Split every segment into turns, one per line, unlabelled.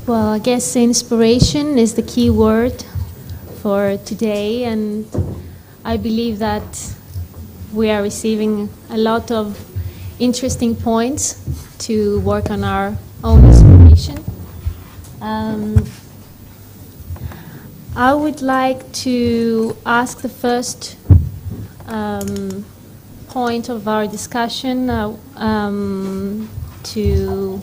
Well, I guess inspiration is the key word for today, and I believe that we are receiving a lot of interesting points to work on our own inspiration. I would like to ask the first point of our discussion to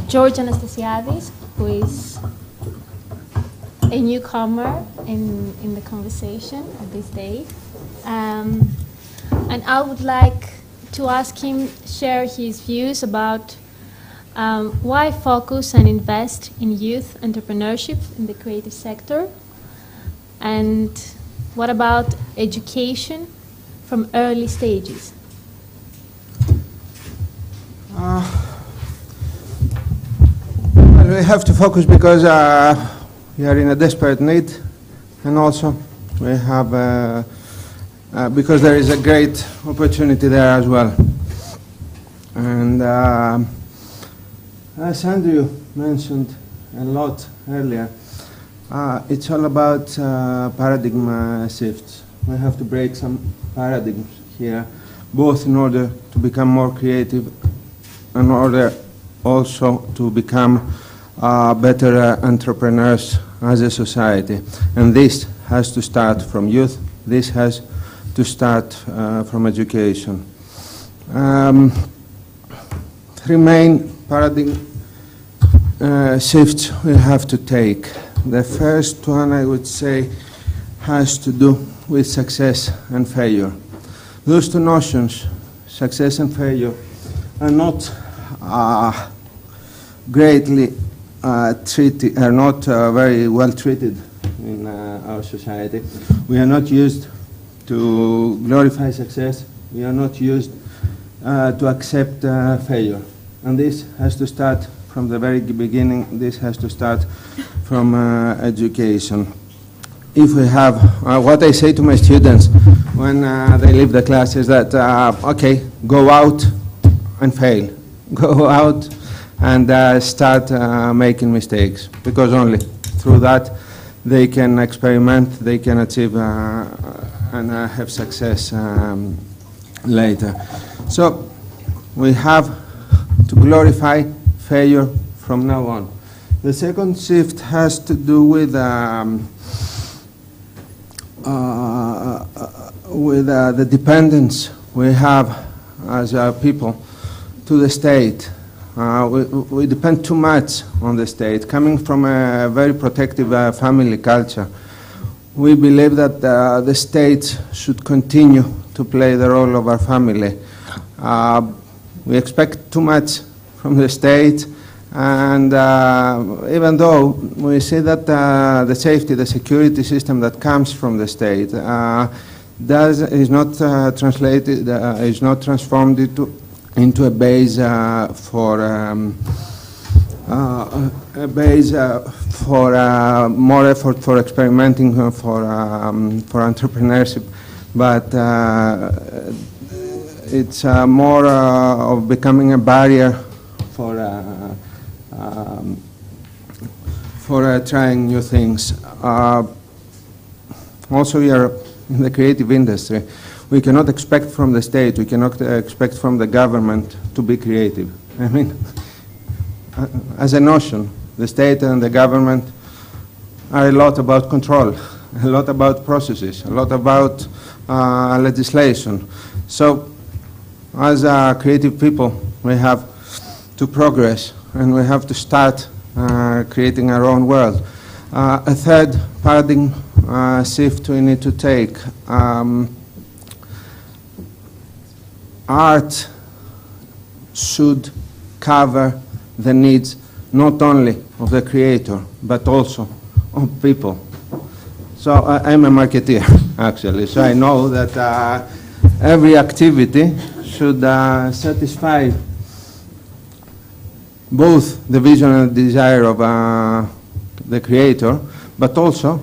George Anastasiadis, who is a newcomer in the conversation of this day. And I would like to ask him share his views about why focus and invest in youth entrepreneurship in the creative sector, and what about education from early stages?
Well, we have to focus because we are in a desperate need, and also we have because there is a great opportunity there as well. And as Andrew mentioned a lot earlier, it's all about paradigm shifts. We have to break some paradigms here, both in order to become more creative, in order also to become better entrepreneurs as a society. And this has to start from youth. This has to start from education. Three main paradigm shifts we have to take. The first one, I would say, has to do with success and failure. Those two notions, success and failure, are not greatly treated, are not very well treated in our society. We are not used to glorify success. We are not used to accept failure. And this has to start from the very beginning. This has to start from education. If we have, what I say to my students when they leave the class is that, okay, go out and fail. Go out and start making mistakes, because only through that they can experiment, they can achieve and have success later. So we have to glorify failure from now on. The second shift has to do with the dependence we have as people to the state. We depend too much on the state. Coming from a very protective family culture, we believe that the state should continue to play the role of our family. We expect too much from the state, and even though we see that the safety, the security system that comes from the state is not translated, is not transformed into a base for more effort for experimenting, for entrepreneurship, but it's more of becoming a barrier for trying new things. Also, we are in the creative industry. We cannot expect from the state, we cannot expect from the government to be creative. I mean, as a notion, the state and the government are a lot about control, a lot about processes, a lot about legislation. So, as creative people, we have to progress, and we have to start creating our own world. A third paradigm shift we need to take. Art should cover the needs not only of the creator, but also of people. So I'm a marketeer, actually, so I know that every activity should satisfy both the vision and the desire of the creator, but also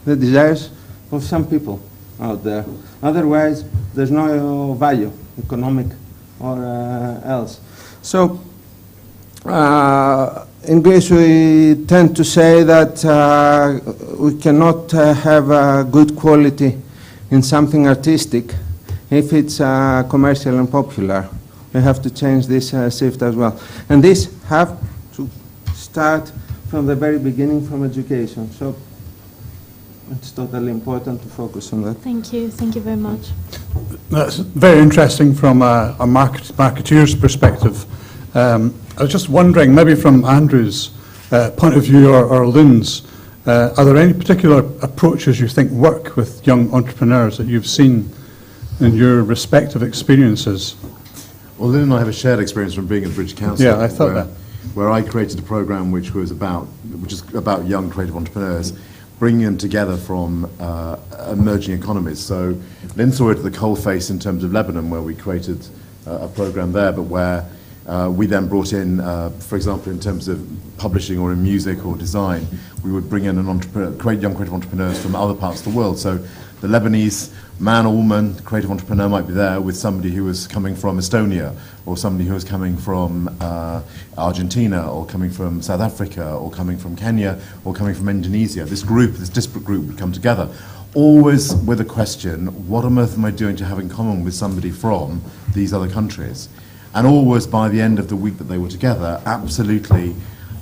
the desires of some people out there. Otherwise, there's no value, economic or else. So In Greece, we tend to say that we cannot have a good quality in something artistic if it's commercial and popular. We have to change this shift as well. And this have to start from the very beginning, from education. So it's totally important to focus on that.
Thank you very much.
That's very interesting from a marketeer's perspective. I was just wondering, maybe from Andrew's point of view or Lynn's, are there any particular approaches you think work with young entrepreneurs that you've seen in your respective experiences?
Well, Lynn and I have a shared experience from being at the British Council.
Yeah, I thought that.
Where I created a program which is about young creative entrepreneurs, bringing them together from emerging economies. So Lynn saw it at the coalface in terms of Lebanon, where we created a program there, but where we then brought in, for example, in terms of publishing or in music or design, we would bring in young creative entrepreneurs from other parts of the world. So the Lebanese man or woman, creative entrepreneur, might be there with somebody who was coming from Estonia, or somebody who was coming from Argentina, or coming from South Africa, or coming from Kenya, or coming from Indonesia. This disparate group would come together, always with a question: what on earth am I doing to have in common with somebody from these other countries? And always by the end of the week that they were together, absolutely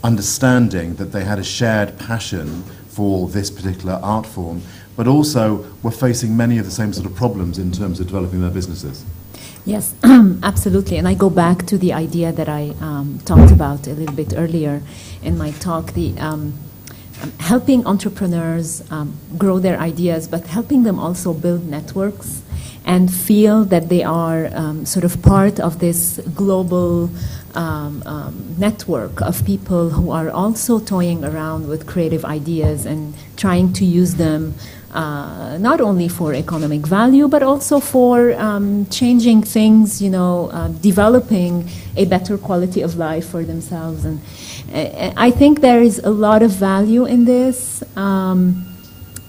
understanding that they had a shared passion for this particular art form, but also were facing many of the same sort of problems in terms of developing their businesses.
Yes, absolutely. And I go back to the idea that I talked about a little bit earlier in my talk, the helping entrepreneurs grow their ideas, but helping them also build networks and feel that they are sort of part of this global network of people who are also toying around with creative ideas and trying to use them not only for economic value, but also for changing things, developing a better quality of life for themselves. And I think there is a lot of value in this.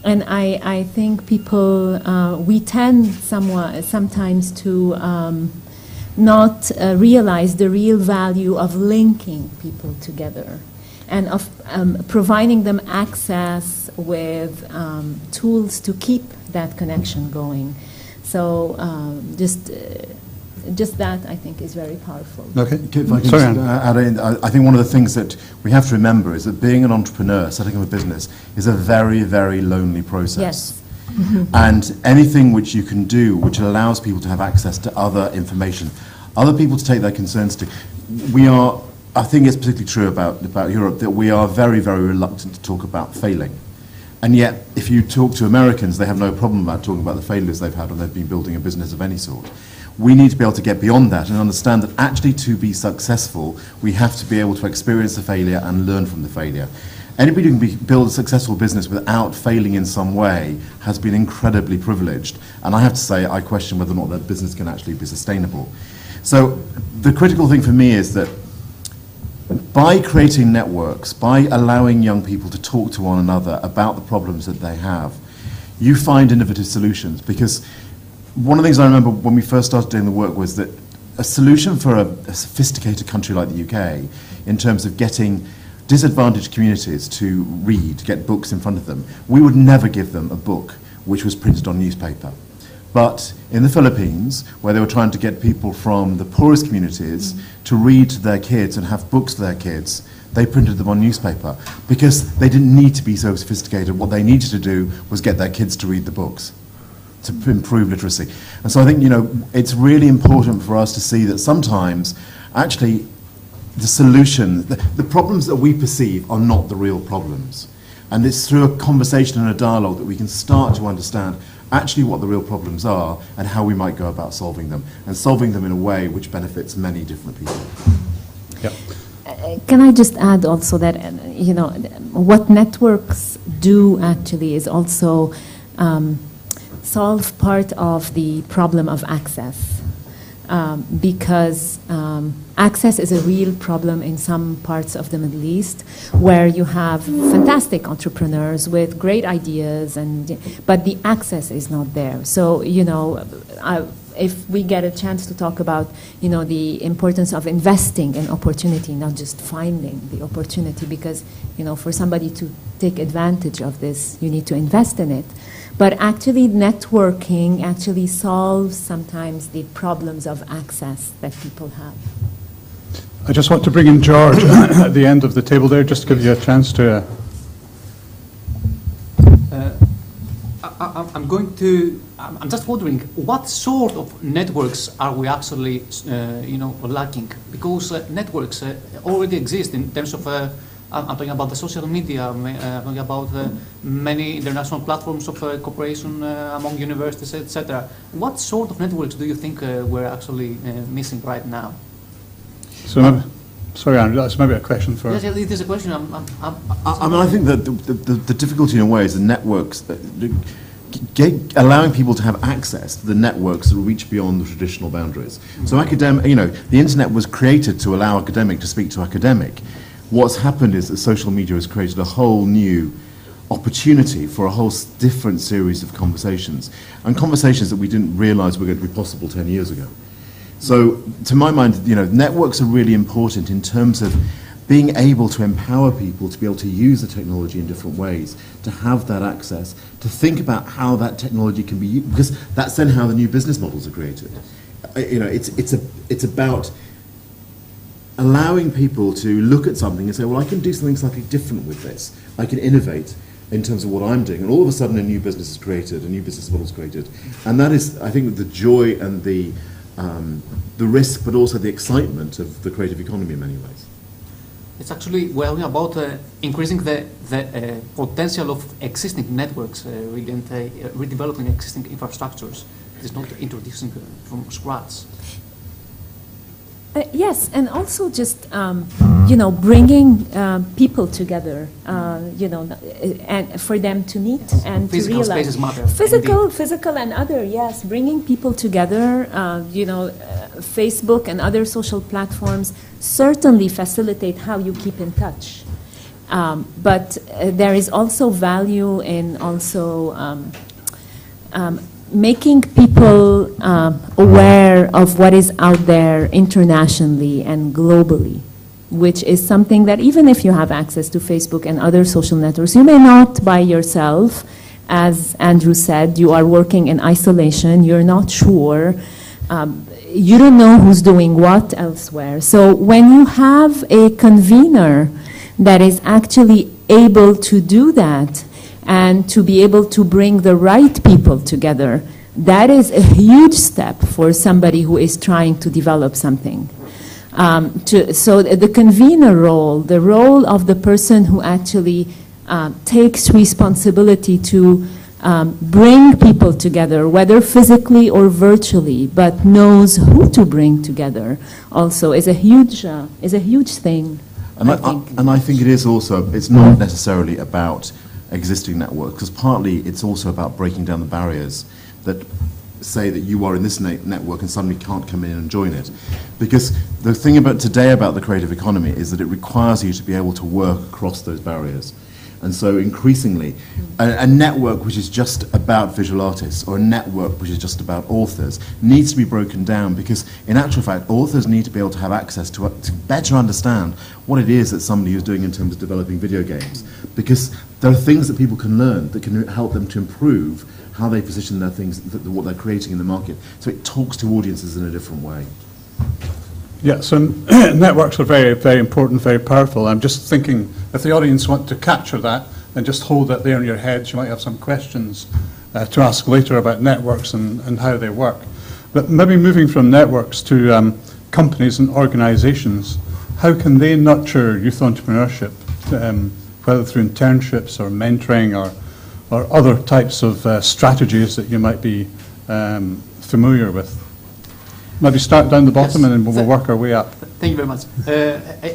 And I think people, we tend sometimes to not realize the real value of linking people together and of providing them access with tools to keep that connection going. So just that, I think, is very powerful.
Okay. If I can just add in, I think one of the things that we have to remember is that being an entrepreneur, setting up a business, is a very, very lonely process.
Yes.
And anything which you can do which allows people to have access to other information, other people to take their concerns to, I think it's particularly true about Europe, that we are very, very reluctant to talk about failing. And yet, if you talk to Americans, they have no problem about talking about the failures they've had when they've been building a business of any sort. We need to be able to get beyond that and understand that actually to be successful, we have to be able to experience the failure and learn from the failure. Anybody who can build a successful business without failing in some way has been incredibly privileged. And I have to say, I question whether or not that business can actually be sustainable. So the critical thing for me is that by creating networks, by allowing young people to talk to one another about the problems that they have, you find innovative solutions. Because one of the things I remember when we first started doing the work was that a solution for a sophisticated country like the UK, in terms of getting disadvantaged communities to read, get books in front of them, we would never give them a book which was printed on newspaper. But in the Philippines, where they were trying to get people from the poorest communities to read to their kids and have books for their kids, they printed them on newspaper because they didn't need to be so sophisticated. What they needed to do was get their kids to read the books, to improve literacy. And so I think, it's really important for us to see that sometimes, actually, the solution, the problems that we perceive are not the real problems. And it's through a conversation and a dialogue that we can start to understand actually what the real problems are and how we might go about solving them, and solving them in a way which benefits many different people.
Yep.
Can I just add also that, what networks do actually is also solve part of the problem of access. Because access is a real problem in some parts of the Middle East, where you have fantastic entrepreneurs with great ideas, but the access is not there. So, if we get a chance to talk about, the importance of investing in opportunity, not just finding the opportunity, because, for somebody to take advantage of this, you need to invest in it. But actually, networking actually solves sometimes the problems of access that people have.
I just want to bring in George at the end of the table there, just to give you a chance to...
I'm just wondering, what sort of networks are we actually, lacking? Because networks already exist in terms of, I'm talking about the social media, I'm talking about many international platforms of cooperation among universities, etc. What sort of networks do you think we're actually missing right now?
So, sorry, Andrew, that's maybe a question for...
Yes, it is a question.
I think that the difficulty in a way is the networks, allowing people to have access to the networks that reach beyond the traditional boundaries. So the internet was created to allow academic to speak to academic. What's happened is that social media has created a whole new opportunity for a whole different series of conversations, and conversations that we didn't realize were going to be possible 10 years ago. So, to my mind, networks are really important in terms of being able to empower people to be able to use the technology in different ways, to have that access, to think about how that technology can be used, because that's then how the new business models are created. It's about allowing people to look at something and say, well, I can do something slightly different with this. I can innovate in terms of what I'm doing. And all of a sudden, a new business is created, a new business model is created. And that is, I think, the joy and the risk, but also the excitement of the creative economy in many ways.
It's actually about increasing the potential of existing networks, really, and redeveloping existing infrastructures. It's not introducing from scratch.
Yes, and also just bringing people together, and for them to meet and
physical
to realize
spaces matter.
Physical and other, yes, bringing people together. Facebook and other social platforms certainly facilitate how you keep in touch, but there is also value in making people aware of what is out there internationally and globally, which is something that even if you have access to Facebook and other social networks, you may not by yourself. As Andrew said, you are working in isolation, you're not sure, you don't know who's doing what elsewhere. So when you have a convener that is actually able to do that, and to be able to bring the right people together, that is a huge step for somebody who is trying to develop something. So the convener role, the role of the person who actually takes responsibility to bring people together, whether physically or virtually, but knows who to bring together, also is a huge thing.
And I think it is also, it's not necessarily about existing networks, because partly it's also about breaking down the barriers that say that you are in this network and suddenly can't come in and join it. Because the thing about today about the creative economy is that it requires you to be able to work across those barriers. And so increasingly, a network which is just about visual artists or a network which is just about authors needs to be broken down, because in actual fact, authors need to be able to have access to better understand what it is that somebody is doing in terms of developing video games. Because there are things that people can learn that can help them to improve how they position their things, what they're creating in the market. So it talks to audiences in a different way.
Yeah, so networks are very, very important, very powerful. I'm just thinking, if the audience want to capture that, then just hold that there in your heads. You might have some questions to ask later about networks and how they work. But maybe moving from networks to companies and organizations, how can they nurture youth entrepreneurship, whether through internships or mentoring or other types of strategies that you might be familiar with? Maybe start down the bottom, yes, and then we'll work our way up.
Thank you very much.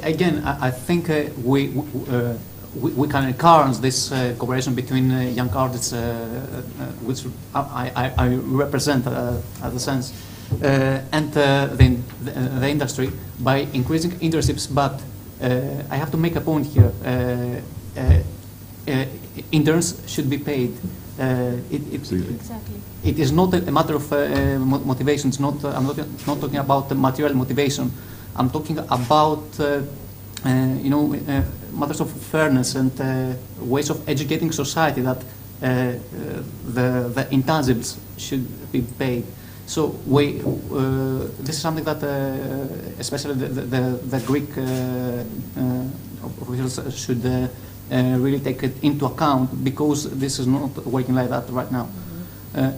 Again, I think we can encourage this cooperation between young artists, which I represent at the sense, and the industry by increasing internships. But I have to make a point here. Interns should be paid
Exactly.
It is not a matter of motivation. It's not. I'm not talking about the material motivation. I'm talking about matters of fairness and ways of educating society that the intangibles should be paid. So this is something that especially the Greek officials should really take it into account, because this is not working like that right now.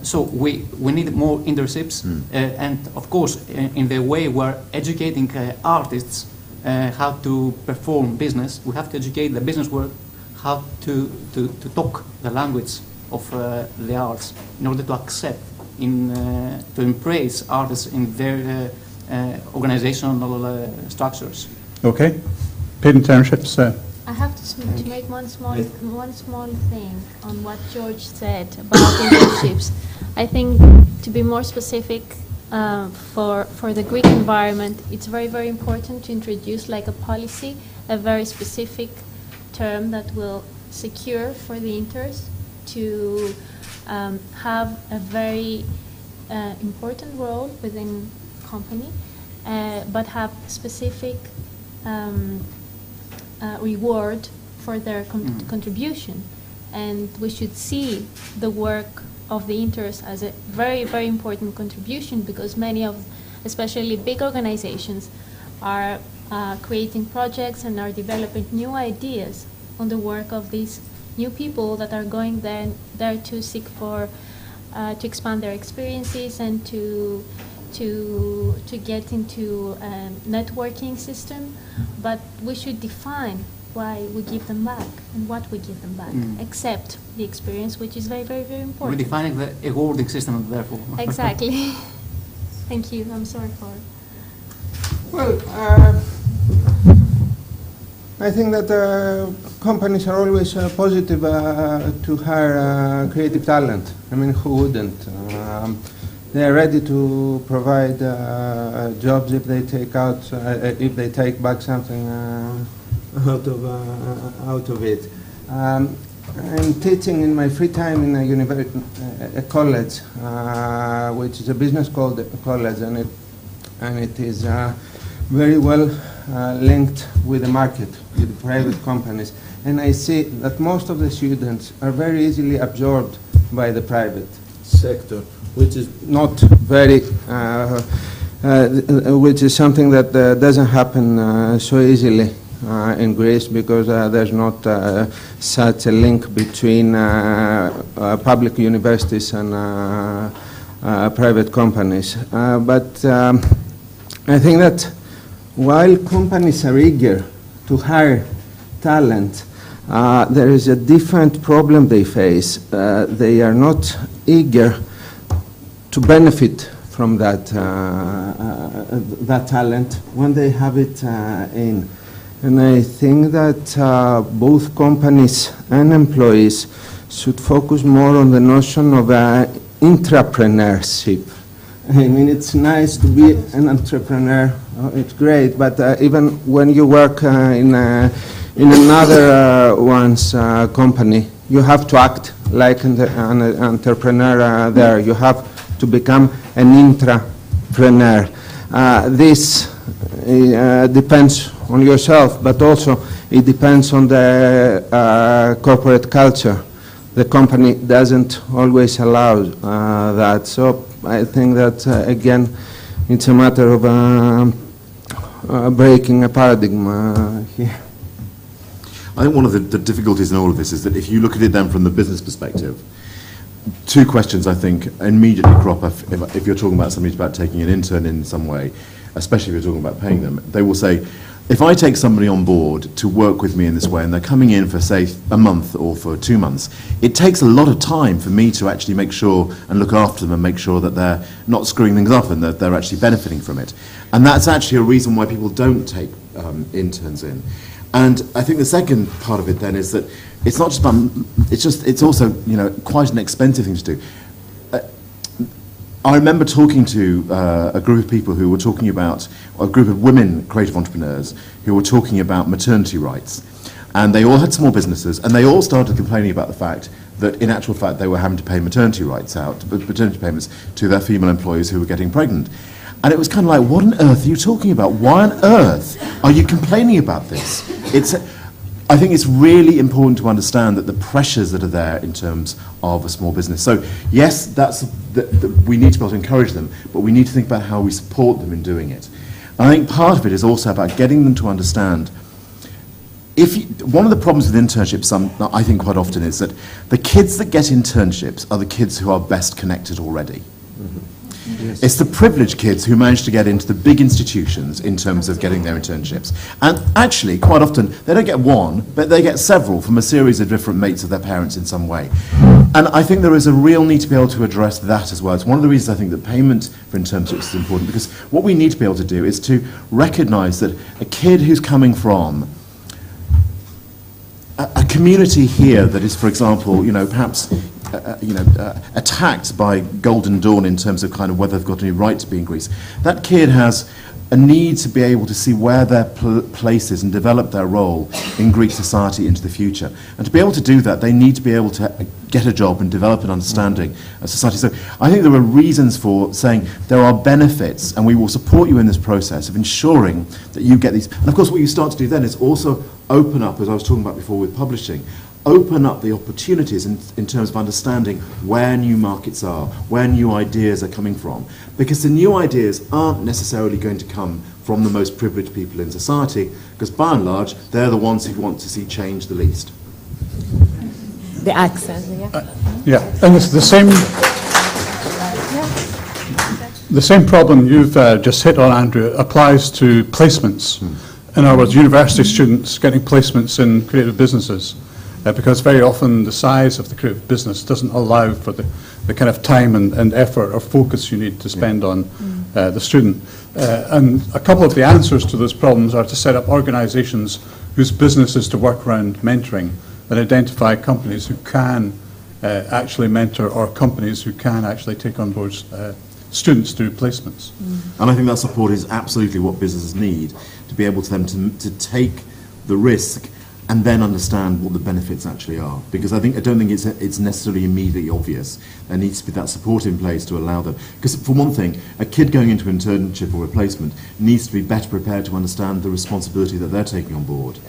So we need more internships, and of course in the way we're educating artists how to perform business, we have to educate the business world how to talk the language of the arts in order to accept, to embrace artists in their organizational structures.
Okay. Paid internships.
I have to make one small thing on what George said about internships. I think, to be more specific, for the Greek environment, it's very, very important to introduce like a policy, a very specific term that will secure for the interns to have a very important role within company, but have specific reward for their contribution. And we should see the work of the interns as a very, very important contribution, because many of, especially big organizations, are creating projects and are developing new ideas on the work of these new people that are going there to seek for, to expand their experiences and to get into a networking system. But we should define why we give them back and what we give them back, except the experience, which is very, very, very important.
Redefining the awarding system, therefore.
Exactly. Thank you. I'm sorry for it.
Well, I think that companies are always positive to hire creative talent. I mean, who wouldn't? They are ready to provide jobs if they take back something out of it. I'm teaching in my free time in a college, which is a business college, and it is very well linked with the market, with the private companies. And I see that most of the students are very easily absorbed by the private sector, which is not very, which is something that doesn't happen so easily in Greece, because there's not such a link between public universities and private companies. But I think that while companies are eager to hire talent, there is a different problem they face. They are not eager to benefit from that talent when they have it in. And I think that both companies and employees should focus more on the notion of intrapreneurship. I mean, it's nice to be an entrepreneur, it's great, but even when you work in another one's company, you have to act like an entrepreneur there. You have to become an intrapreneur. This depends on yourself, but also it depends on the corporate culture. The company doesn't always allow that. So I think that, again, it's a matter of breaking a paradigm here.
I think one of the difficulties in all of this is that if you look at it then from the business perspective, two questions I think immediately crop up if you're talking about somebody about taking an intern in some way, especially if you're talking about paying them. They will say, if I take somebody on board to work with me in this way and they're coming in for, say, a month or for 2 months, it takes a lot of time for me to actually make sure and look after them and make sure that they're not screwing things up and that they're actually benefiting from it. And that's actually a reason why people don't take interns in. And I think the second part of it then is that it's not just about, it's also, you know, quite an expensive thing to do. I remember talking to a group of people who were talking about, a group of women creative entrepreneurs who were talking about maternity rights. And they all had small businesses, and they all started complaining about the fact that in actual fact they were having to pay maternity payments to their female employees who were getting pregnant. And it was kind of like, what on earth are you talking about? Why on earth are you complaining about this? I think it's really important to understand that the pressures that are there in terms of a small business. So yes, we need to be able to encourage them, but we need to think about how we support them in doing it. And I think part of it is also about getting them to understand. One of the problems with internships, I think quite often, is that the kids that get internships are the kids who are best connected already. Yes. It's the privileged kids who manage to get into the big institutions in terms of getting their internships. And actually, quite often, they don't get one, but they get several from a series of different mates of their parents in some way. And I think there is a real need to be able to address that as well. It's one of the reasons I think that payment for internships is important, because what we need to be able to do is to recognise that a kid who's coming from a community here that is, for example, perhaps attacked by Golden Dawn in terms of kind of whether they've got any right to be in Greece. That kid has a need to be able to see where their place is and develop their role in Greek society into the future. And to be able to do that, they need to be able to get a job and develop an understanding of society. So I think there are reasons for saying there are benefits, and we will support you in this process of ensuring that you get these. And of course, what you start to do then is also open up, as I was talking about before with publishing, open up the opportunities in terms of understanding where new markets are, where new ideas are coming from. Because the new ideas aren't necessarily going to come from the most privileged people in society, because by and large, they're the ones who want to see change the least.
The accent,
yeah, and it's the same problem you've just hit on, Andrew, applies to placements. In other words, university students getting placements in creative businesses. Because very often the size of the creative business doesn't allow for the kind of time and effort or focus you need to spend on the student. And a couple of the answers to those problems are to set up organisations whose business is to work around mentoring and identify companies who can actually mentor, or companies who can actually take on board students to do placements.
And I think that support is absolutely what businesses need, to be able to take the risk and then understand what the benefits actually are. Because I don't think it's necessarily immediately obvious. There needs to be that support in place to allow them. Because for one thing, a kid going into an internship or replacement needs to be better prepared to understand the responsibility that they're taking on board.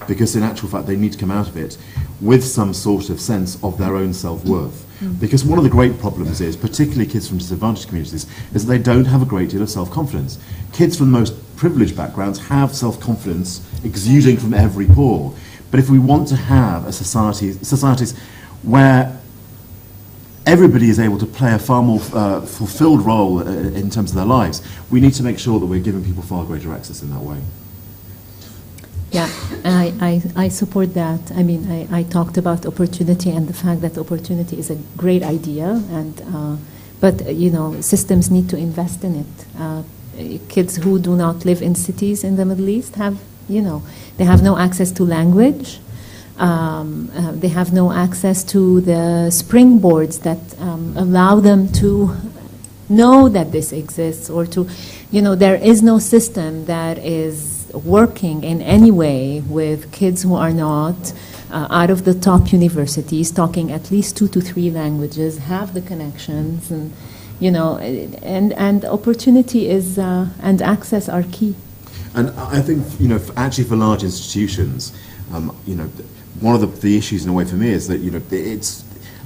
Because in actual fact, they need to come out of it with some sort of sense of their own self-worth. Because one of the great problems is, particularly kids from disadvantaged communities, is that they don't have a great deal of self-confidence. Kids from the most privileged backgrounds have self-confidence exuding from every pore. But if we want to have a societies where everybody is able to play a far more fulfilled role in terms of their lives, we need to make sure that we're giving people far greater access in that way.
Yeah, I support that. I mean, I talked about opportunity and the fact that opportunity is a great idea, and but systems need to invest in it. Kids who do not live in cities in the Middle East have, they have no access to language. They have no access to the springboards that allow them to know that this exists, or to, there is no system that is working in any way with kids who are not out of the top universities, talking at least 2 to 3 languages, have the connections, and and opportunity is and access are key.
And I think actually for large institutions, one of the issues in a way for me is that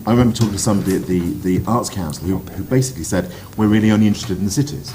I remember talking to somebody at the Arts Council who basically said, we're really only interested in the cities.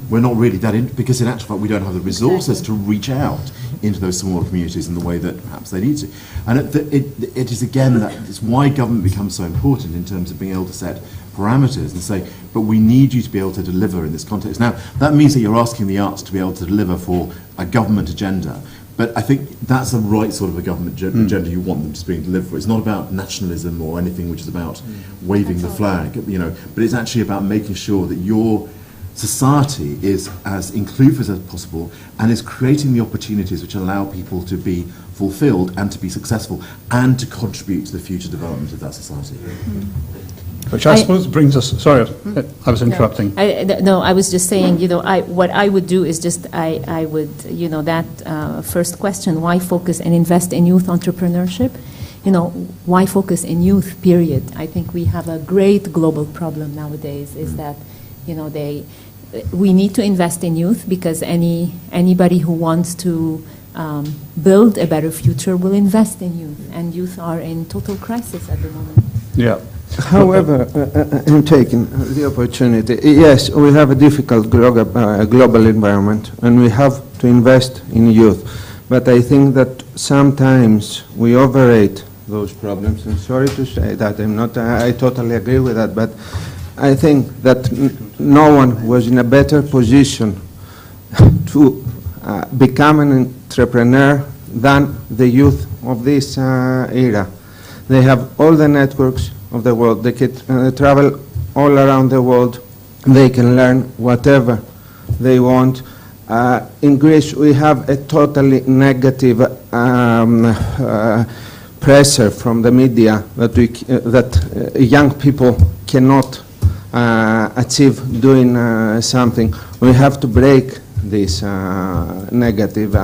We're not really that because in actual fact we don't have the resources to reach out into those smaller communities in the way that perhaps they need to. And it is again that it's why government becomes so important in terms of being able to set parameters and say, but we need you to be able to deliver in this context. Now that means that you're asking the arts to be able to deliver for a government agenda. But I think that's the right sort of a government agenda you want them to be delivered for. It's not about nationalism or anything which is about waving the flag, but it's actually about making sure that your society is as inclusive as possible and is creating the opportunities which allow people to be fulfilled and to be successful and to contribute to the future development of that society.
Which I suppose brings us, sorry, I was interrupting.
No, I was just saying, what I would do is just, I would, that first question, why focus and invest in youth entrepreneurship, why focus in youth, period? I think we have a great global problem nowadays, is that, we need to invest in youth, because anybody who wants to build a better future will invest in youth, and youth are in total crisis at the moment.
Yeah.
However, in taking the opportunity, yes, we have a difficult global environment, and we have to invest in youth. But I think that sometimes we overrate those problems. And sorry to say that, I totally agree with that, but I think that no one was in a better position to become an entrepreneur than the youth of this era. They have all the networks of the world. They can travel all around the world. They can learn whatever they want. In Greece, we have a totally negative pressure from the media that young people cannot achieve doing something. We have to break this negative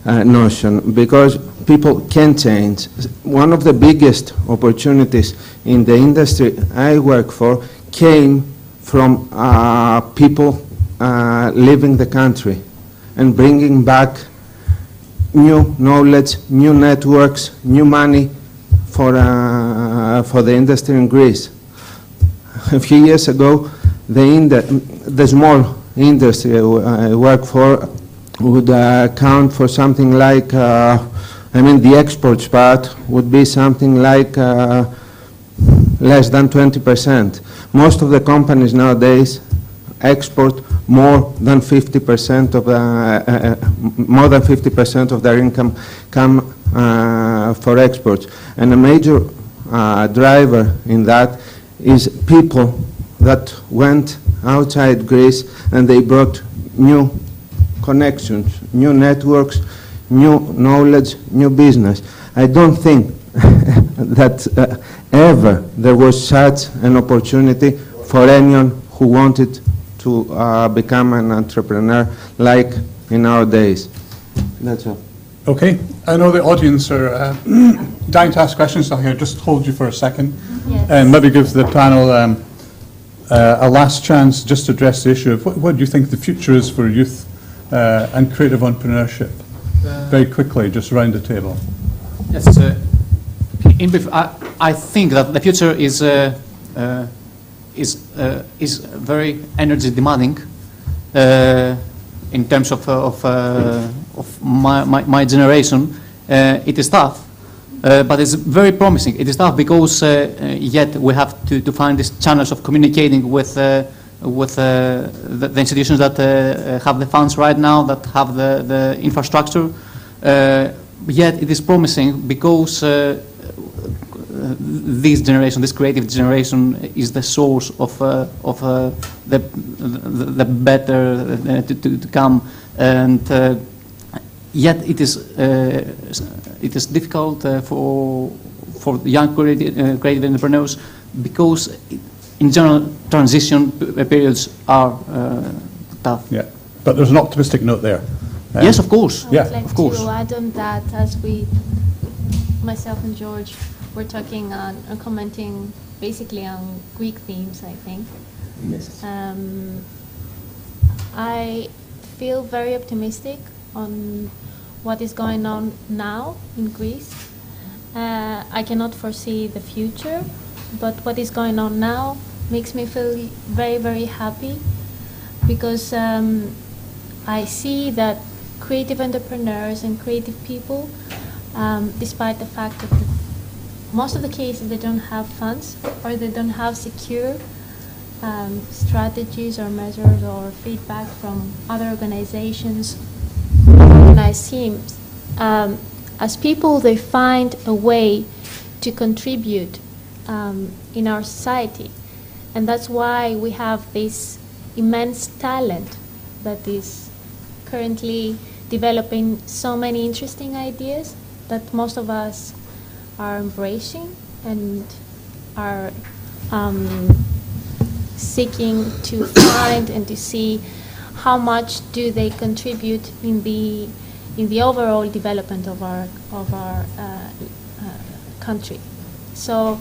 notion, because people can change. One of the biggest opportunities in the industry I work for came from people leaving the country and bringing back new knowledge, new networks, new money for the industry in Greece. A few years ago, the small industry I work for would count for something like, the exports part would be something like less than 20%. Most of the companies nowadays export more than 50% of their income come for exports, and a major driver in that is people that went outside Greece and they brought new connections, new networks, new knowledge, new business. I don't think that ever there was such an opportunity for anyone who wanted to become an entrepreneur like in our days. That's all.
Okay, I know the audience are dying to ask questions, so I'll just hold you for a second.
Yes.
And maybe give the panel a last chance just to address the issue of what do you think the future is for youth and creative entrepreneurship? Very quickly, just around the table.
Yes, I think that the future is very energy demanding in terms of my generation. It is tough, but it's very promising. It is tough because yet we have to find these channels of communicating with the institutions that have the funds right now, that have the infrastructure. Yet it is promising because this generation, this creative generation, is the source of the better to come, and yet it is difficult for young creative entrepreneurs, because in general transition periods are tough.
Yeah, but there's an optimistic note there.
Yes, of course.
I would like
of course.
to add on that, as myself and George, were talking on commenting basically on Greek themes, I think.
Yes.
I feel very optimistic on what is going on now in Greece. I cannot foresee the future, but what is going on now makes me feel very, very happy, because I see that creative entrepreneurs and creative people, despite the fact that most of the cases they don't have funds, or they don't have secure strategies or measures or feedback from other organizations, organized teams. As people, they find a way to contribute in our society, and that's why we have this immense talent that is currently developing so many interesting ideas that most of us are embracing and are seeking to find and to see how much do they contribute in the overall development of our country. So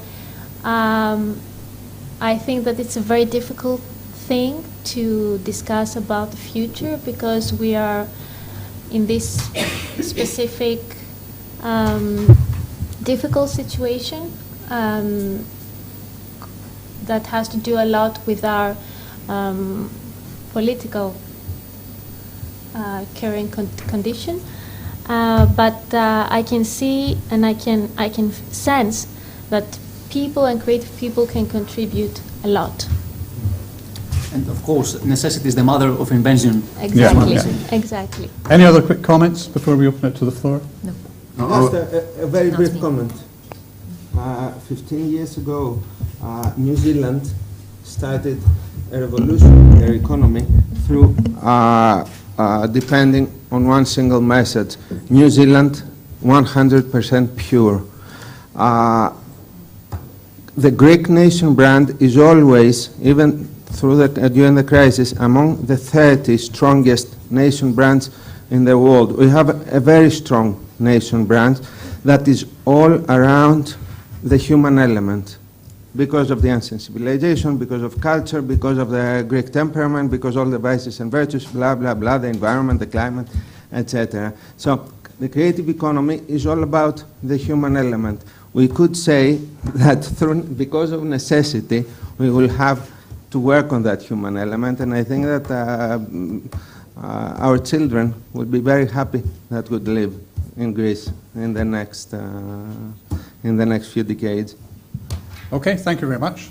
I think that it's a very difficult thing to discuss about the future, because we are in this specific difficult situation that has to do a lot with our political current condition. But I can see and I can sense that people and creative people can contribute a lot.
And of course, necessity is the mother of invention.
Exactly,
Yeah.
exactly.
Any other quick comments before we open it to the floor?
No.
Just a very
Not
brief
me.
comment. 15 years ago, New Zealand started a revolution in their economy through depending on one single message. New Zealand, 100% pure. The Greek nation brand is always, even during the crisis, among the 30 strongest nation brands in the world. We have a very strong nation brand that is all around the human element, because of the insensibilization, because of culture, because of the Greek temperament, because all the vices and virtues, blah, blah, blah, the environment, the climate, etc. So the creative economy is all about the human element. We could say that because of necessity, we will have to work on that human element, and I think that our children would be very happy that would live in Greece in the next few decades.
Okay, thank you very much.